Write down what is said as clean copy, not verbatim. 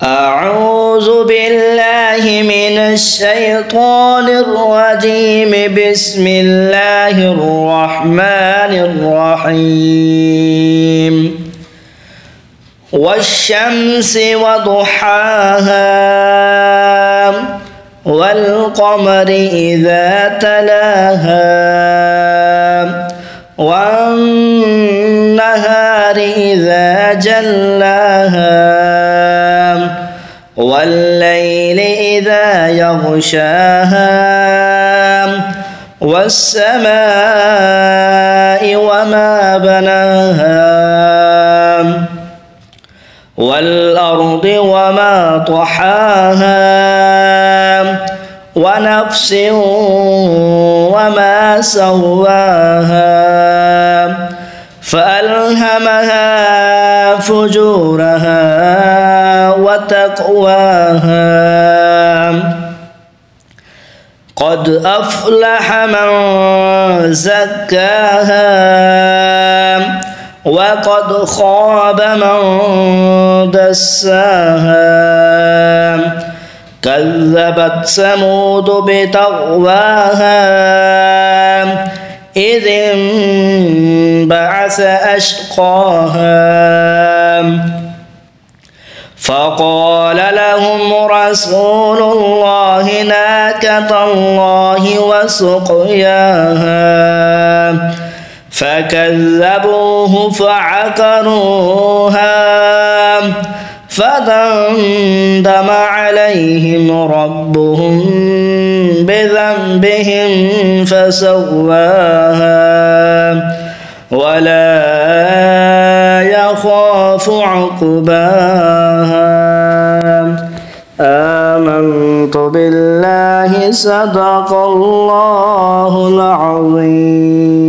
أعوذ بالله من الشيطان الرجيم. بسم الله الرحمن الرحيم. والشمس وضحاها والقمر إذا تلاها والنهار إذا جلاها والليل إذا يغشاها والسماء وما بناها والأرض وما طحاها ونفس وما سواها فألهمها فجورها وتقواها. قد أفلح من زكاها وقد خاب من دساها. كذبت ثمود بطغواها إذ انبعث أشقاها فقال لهم رسول الله ناقة الله وسقياها فكذبوه فعقروها فدمدم عليهم ربهم بذنبهم فسواها ولا يخاف عقباها. آمنت بالله. صدق الله العظيم.